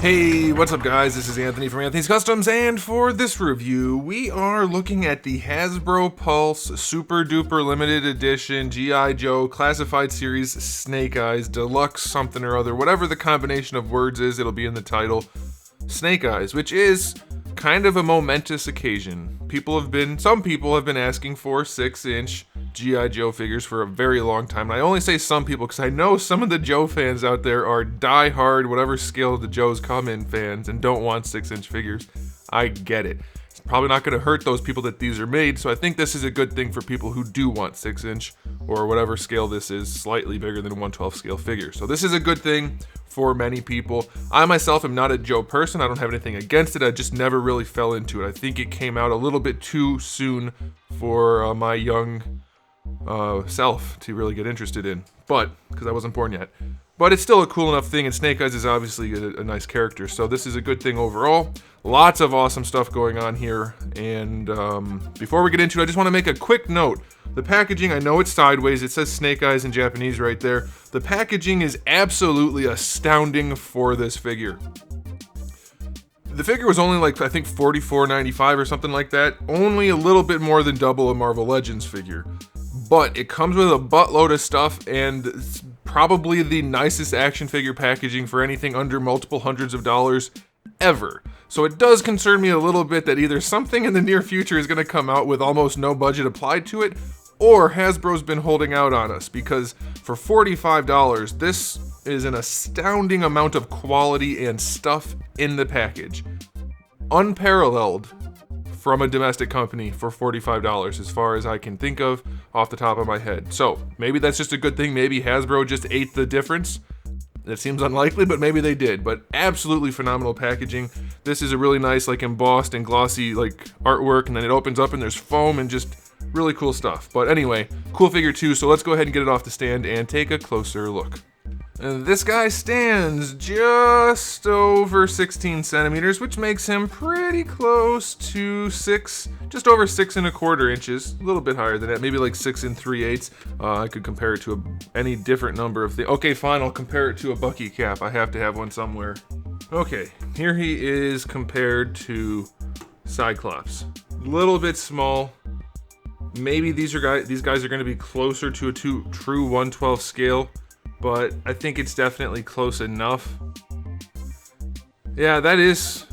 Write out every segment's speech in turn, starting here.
Hey, what's up guys? This is Anthony from Anthony's Customs, and for this review, we are looking at the Hasbro Pulse Super Duper Limited Edition G.I. Joe Classified Series Snake Eyes Deluxe something or other. Whatever the combination of words is, it'll be in the title. Snake Eyes, which is kind of a momentous occasion. Some people have been asking for 6-inch G.I. Joe figures for a very long time. And I only say some people because I know some of the Joe fans out there are die-hard, whatever scale the Joes come in fans and don't want 6-inch figures. I get it. It's probably not going to hurt those people that these are made, so I think this is a good thing for people who do want 6-inch or whatever scale this is, slightly bigger than a 1/12 scale figure. So this is a good thing for many people. I myself am not a Joe person. I don't have anything against it. I just never really fell into it. I think it came out a little bit too soon for my young self to really get interested in, but because I wasn't born yet. But it's still a cool enough thing, and Snake Eyes is obviously a nice character, so this is a good thing overall. Lots of awesome stuff going on here, and before we get into it, I just want to make a quick note. The packaging, I know it's sideways, it says Snake Eyes in Japanese right there. The packaging is absolutely astounding for this figure. The figure was only like, I think $44.95 or something like that, only a little bit more than double a Marvel Legends figure. But it comes with a buttload of stuff, and it's probably the nicest action figure packaging for anything under multiple hundreds of dollars ever. So it does concern me a little bit that either something in the near future is going to come out with almost no budget applied to it, or Hasbro's been holding out on us, because for $45, this is an astounding amount of quality and stuff in the package. Unparalleled from a domestic company for $45 as far as I can think of off the top of my head. So maybe that's just a good thing. Maybe Hasbro just ate the difference. That seems unlikely, but maybe they did. But absolutely phenomenal packaging. This is a really nice, like, embossed and glossy, like, artwork, and then it opens up and there's foam and just really cool stuff. But anyway, cool figure too, so let's go ahead and get it off the stand and take a closer look. This guy stands just over 16 centimeters, which makes him pretty close to just over 6¼ inches. A little bit higher than that, maybe like 6 3/8. I could compare it to any different number of things. Okay, fine, I'll compare it to a Bucky cap. I have to have one somewhere. Okay, here he is compared to Cyclops. A little bit small. Maybe these guys are going to be closer to a true 1/12 scale. But I think it's definitely close enough. Yeah, that is.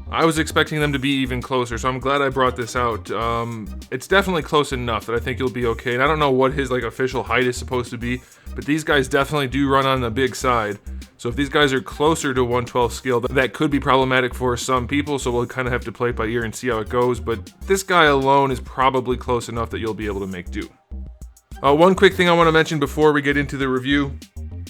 I was expecting them to be even closer, so I'm glad I brought this out. It's definitely close enough that I think you'll be okay. And I don't know what his official height is supposed to be, but these guys definitely do run on the big side. So if these guys are closer to 1/12 scale, that could be problematic for some people, so we'll kind of have to play it by ear and see how it goes. But this guy alone is probably close enough that you'll be able to make do. One quick thing I want to mention before we get into the review.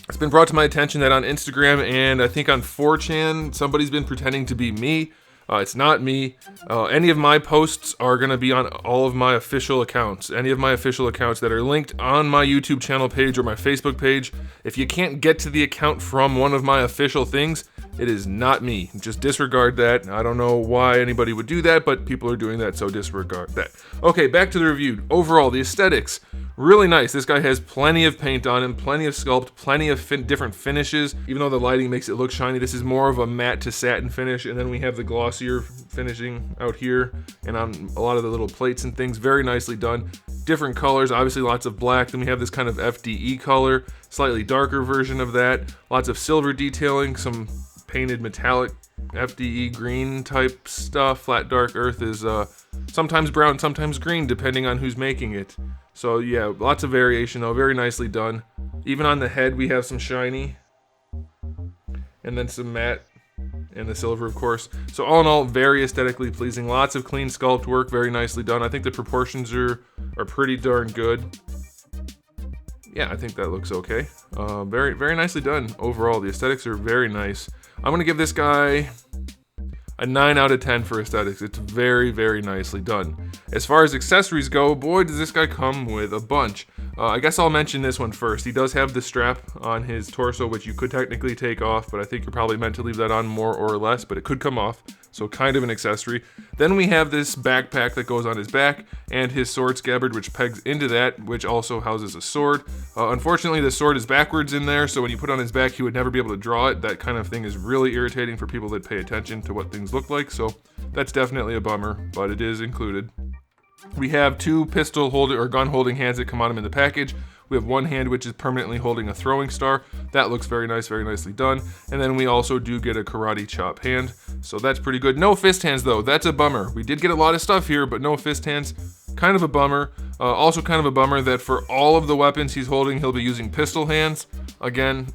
It's been brought to my attention that on Instagram and I think on 4chan, somebody's been pretending to be me. It's not me. Any of my posts are going to be on all of my official accounts. Any of my official accounts that are linked on my YouTube channel page or my Facebook page. If you can't get to the account from one of my official things, it is not me. Just disregard that. I don't know why anybody would do that, but people are doing that, so disregard that. Okay, back to the review. Overall, the aesthetics. Really nice. This guy has plenty of paint on him, plenty of sculpt, plenty of different finishes. Even though the lighting makes it look shiny, this is more of a matte to satin finish. And then we have the glossier finishing out here and on a lot of the little plates and things. Very nicely done. Different colors, obviously lots of black. Then we have this kind of FDE color, slightly darker version of that. Lots of silver detailing, some painted metallic FDE green type stuff. Flat dark earth is sometimes brown, sometimes green, depending on who's making it. So yeah, lots of variation though, very nicely done. Even on the head we have some shiny, and then some matte, and the silver of course. So all in all, very aesthetically pleasing. Lots of clean sculpt work, very nicely done. I think the proportions are pretty darn good. Yeah, I think that looks okay. Very, very nicely done overall. The aesthetics are very nice. I'm gonna give this guy a 9 out of 10 for aesthetics. It's very, very nicely done. As far as accessories go, boy, does this guy come with a bunch. I guess I'll mention this one first. He does have the strap on his torso, which you could technically take off, but I think you're probably meant to leave that on more or less, but it could come off. so kind of an accessory. Then we have this backpack that goes on his back, and his sword scabbard, which pegs into that, which also houses a sword. Unfortunately, the sword is backwards in there, so when you put it on his back, he would never be able to draw it. That kind of thing is really irritating for people that pay attention to what things look like, so that's definitely a bummer, but it is included. We have two pistol holder or gun holding hands that come on him in the package. We have one hand which is permanently holding a throwing star. That looks very nice, very nicely done. And then we also do get a karate chop hand, so that's pretty good. No fist hands though, that's a bummer. We did get a lot of stuff here, but no fist hands, kind of a bummer. Also kind of a bummer that for all of the weapons he's holding, he'll be using pistol hands. Again,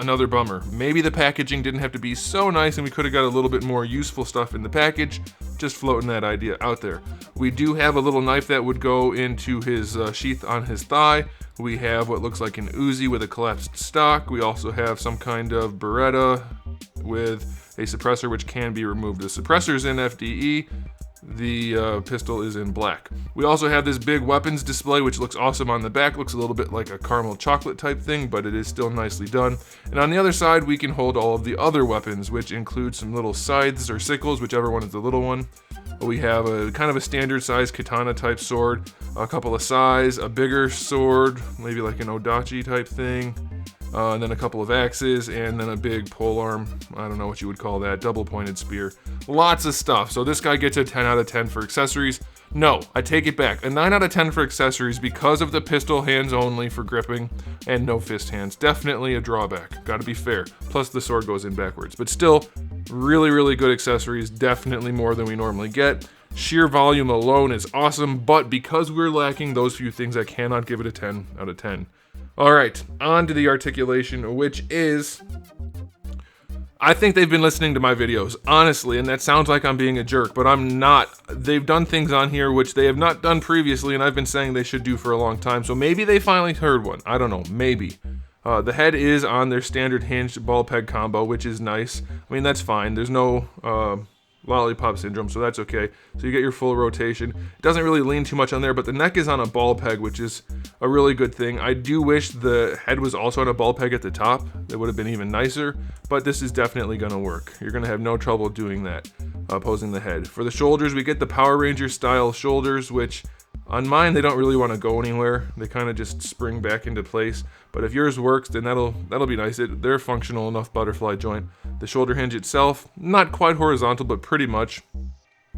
another bummer. Maybe the packaging didn't have to be so nice and we could have got a little bit more useful stuff in the package. Just floating that idea out there. We do have a little knife that would go into his sheath on his thigh. We have what looks like an Uzi with a collapsed stock. We also have some kind of Beretta with a suppressor which can be removed. The suppressor is in FDE. The pistol is in black. We also have this big weapons display which looks awesome on the back. Looks a little bit like a caramel chocolate type thing, but it is still nicely done. And on the other side we can hold all of the other weapons, which include some little scythes or sickles, whichever one is the little one. We have a kind of a standard size katana type sword, a couple of sais, a bigger sword, maybe like an odachi type thing, and then a couple of axes, and then a big polearm, I don't know what you would call that, double pointed spear. Lots of stuff. So this guy gets a 10 out of 10 for accessories. No, I take it back. A 9 out of 10 for accessories because of the pistol hands only for gripping and no fist hands. Definitely a drawback. Gotta be fair. Plus the sword goes in backwards. But still, really, really good accessories. Definitely more than we normally get. Sheer volume alone is awesome, but because we're lacking those few things, I cannot give it a 10 out of 10. All right, on to the articulation, which is... I think they've been listening to my videos, honestly, and that sounds like I'm being a jerk, but I'm not. They've done things on here which they have not done previously, and I've been saying they should do for a long time, so maybe they finally heard one. I don't know, maybe. The head is on their standard hinged ball peg combo, which is nice. I mean, that's fine. There's no lollipop syndrome, so that's okay. So you get your full rotation. It doesn't really lean too much on there, but the neck is on a ball peg, which is a really good thing. I do wish the head was also on a ball peg at the top. That would have been even nicer, but this is definitely going to work. You're going to have no trouble doing that, posing the head. For the shoulders, we get the Power Ranger style shoulders, which on mine, they don't really want to go anywhere. They kind of just spring back into place. But if yours works, then that'll be nice. They're a functional enough butterfly joint. The shoulder hinge itself, not quite horizontal, but pretty much.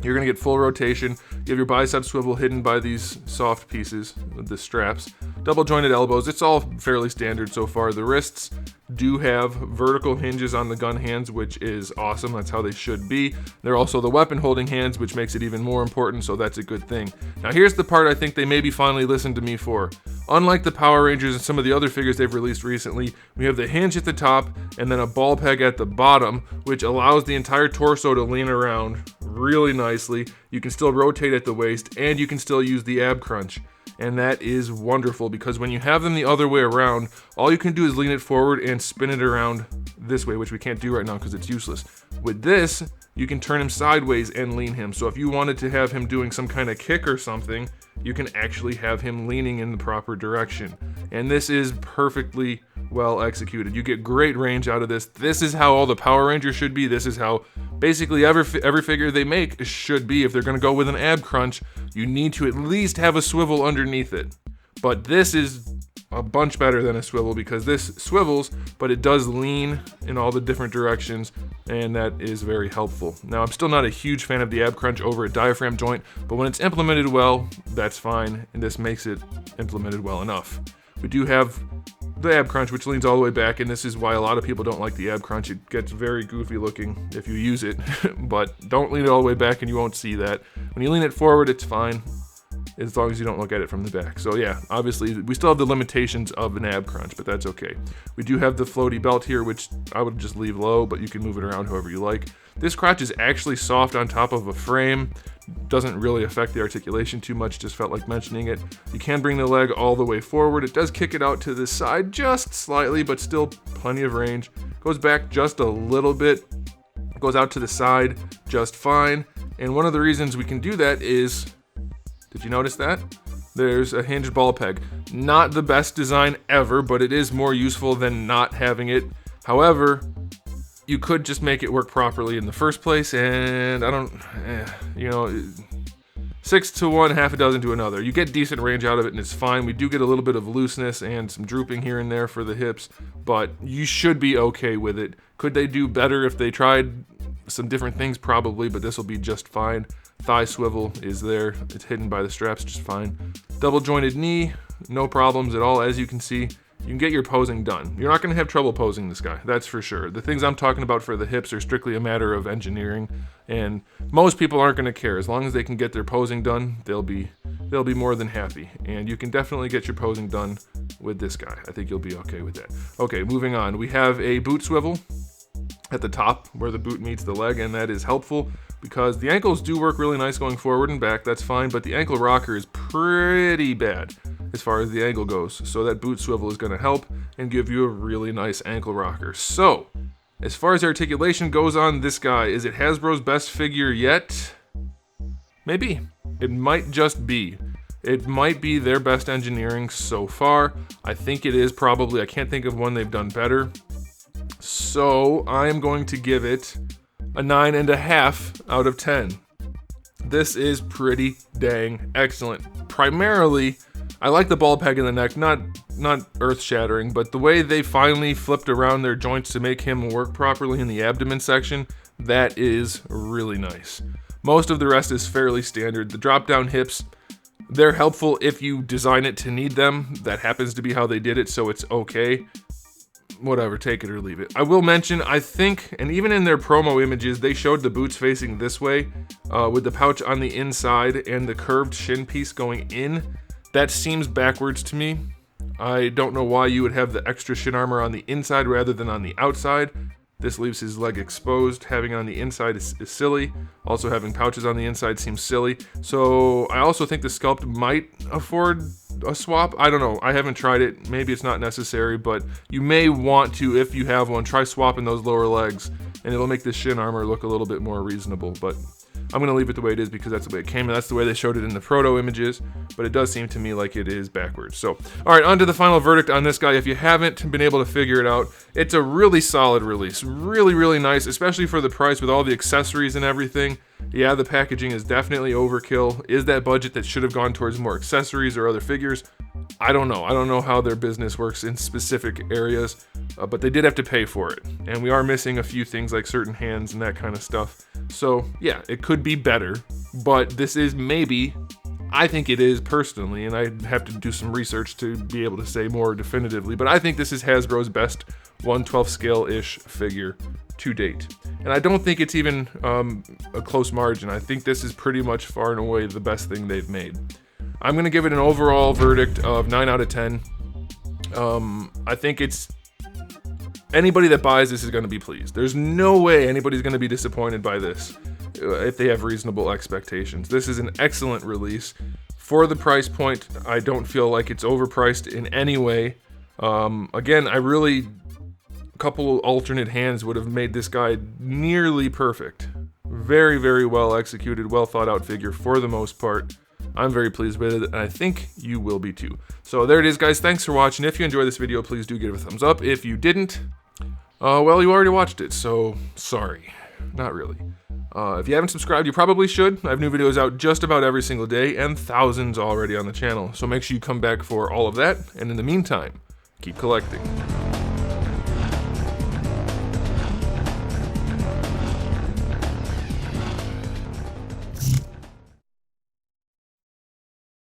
You're going to get full rotation. You have your bicep swivel hidden by these soft pieces, the straps. Double jointed elbows. It's all fairly standard so far. The wrists do have vertical hinges on the gun hands, which is awesome. That's how they should be. They're also the weapon holding hands, which makes it even more important, so that's a good thing. Now here's the part I think they maybe finally listened to me for. Unlike the Power Rangers and some of the other figures they've released recently, we have the hinge at the top and then a ball peg at the bottom, which allows the entire torso to lean around really nicely. You can still rotate at the waist, and you can still use the ab crunch. And that is wonderful, because when you have them the other way around, all you can do is lean it forward and spin it around this way, which we can't do right now because it's useless. With this, you can turn him sideways and lean him. So if you wanted to have him doing some kind of kick or something, you can actually have him leaning in the proper direction. And this is perfectly well executed. You get great range out of this. This is how all the Power Rangers should be. This is how basically every figure they make should be. If they're going to go with an ab crunch, you need to at least have a swivel underneath it. But this is a bunch better than a swivel, because this swivels, but it does lean in all the different directions, and that is very helpful. Now, I'm still not a huge fan of the ab crunch over a diaphragm joint, but when it's implemented well, that's fine, and this makes it implemented well enough. We do have the ab crunch, which leans all the way back, and this is why a lot of people don't like the ab crunch. It gets very goofy looking if you use it, but don't lean it all the way back and you won't see that. When you lean it forward, it's fine, as long as you don't look at it from the back. So yeah, obviously we still have the limitations of an ab crunch, but that's okay. We do have the floaty belt here, which I would just leave low, but you can move it around however you like. This crotch is actually soft on top of a frame. Doesn't really affect the articulation too much, just felt like mentioning it. You can bring the leg all the way forward. It does kick it out to the side just slightly, but still plenty of range. Goes back just a little bit. Goes out to the side just fine. And one of the reasons we can do that is, did you notice that? There's a hinged ball peg. Not the best design ever, but it is more useful than not having it. However, you could just make it work properly in the first place, and I don't, you know, 6 to one, half a dozen to another. You get decent range out of it and it's fine. We do get a little bit of looseness and some drooping here and there for the hips, but you should be okay with it. Could they do better if they tried some different things? Probably, but this will be just fine. Thigh swivel is there. It's hidden by the straps just fine. Double jointed knee, no problems at all. As you can see, you can get your posing done. You're not going to have trouble posing this guy, that's for sure. The things I'm talking about for the hips are strictly a matter of engineering, and most people aren't going to care. As long as they can get their posing done, they'll be more than happy. And you can definitely get your posing done with this guy. I think you'll be okay with that. Okay, moving on. We have a boot swivel at the top where the boot meets the leg, and that is helpful because the ankles do work really nice going forward and back. That's fine, but the ankle rocker is pretty bad as far as the angle goes. So that boot swivel is going to help and give you a really nice ankle rocker. So as far as articulation goes on this guy, is it Hasbro's best figure yet? Maybe. It might just be. It might be their best engineering so far. I think it is probably. I can't think of one they've done better. So I'm going to give it a 9.5 out of 10. This is pretty dang excellent. Primarily, I like the ball peg in the neck, not earth-shattering, but the way they finally flipped around their joints to make him work properly in the abdomen section, that is really nice. Most of the rest is fairly standard. The drop-down hips, they're helpful if you design it to need them. That happens to be how they did it, so it's okay. Whatever, take it or leave it. I will mention, I think, and even in their promo images, they showed the boots facing this way, with the pouch on the inside and the curved shin piece going in. That seems backwards to me. I don't know why you would have the extra shin armor on the inside rather than on the outside. This leaves his leg exposed. Having it on the inside is silly. Also having pouches on the inside seems silly. So I also think the sculpt might afford a swap. I don't know. I haven't tried it. Maybe it's not necessary, but you may want to, if you have one, try swapping those lower legs, and it'll make the shin armor look a little bit more reasonable. But I'm going to leave it the way it is because that's the way it came, and that's the way they showed it in the proto images, but it does seem to me like it is backwards. So, all right, on to the final verdict on this guy. If you haven't been able to figure it out, it's a really solid release. Really, really nice, especially for the price with all the accessories and everything. Yeah, the packaging is definitely overkill. Is that budget that should have gone towards more accessories or other figures? I don't know. I don't know how their business works in specific areas, but they did have to pay for it. And we are missing a few things like certain hands and that kind of stuff. So yeah, it could be better, but this is maybe, I think it is personally, and I have to do some research to be able to say more definitively, but I think this is Hasbro's best 1/12 scale-ish figure to date. And I don't think it's even a close margin. I think this is pretty much far and away the best thing they've made. I'm going to give it an overall verdict of 9 out of 10. I think it's anybody that buys this is going to be pleased. There's no way anybody's going to be disappointed by this if they have reasonable expectations. This is an excellent release. For the price point, I don't feel like it's overpriced in any way. Again, a couple alternate hands would have made this guy nearly perfect. Very, very well executed, well thought out figure for the most part. I'm very pleased with it, and I think you will be too. So there it is, guys. Thanks for watching. If you enjoyed this video, please do give it a thumbs up. If you didn't, well, you already watched it, so sorry. Not really. If you haven't subscribed, you probably should. I have new videos out just about every single day, and thousands already on the channel. So make sure you come back for all of that, and in the meantime, keep collecting.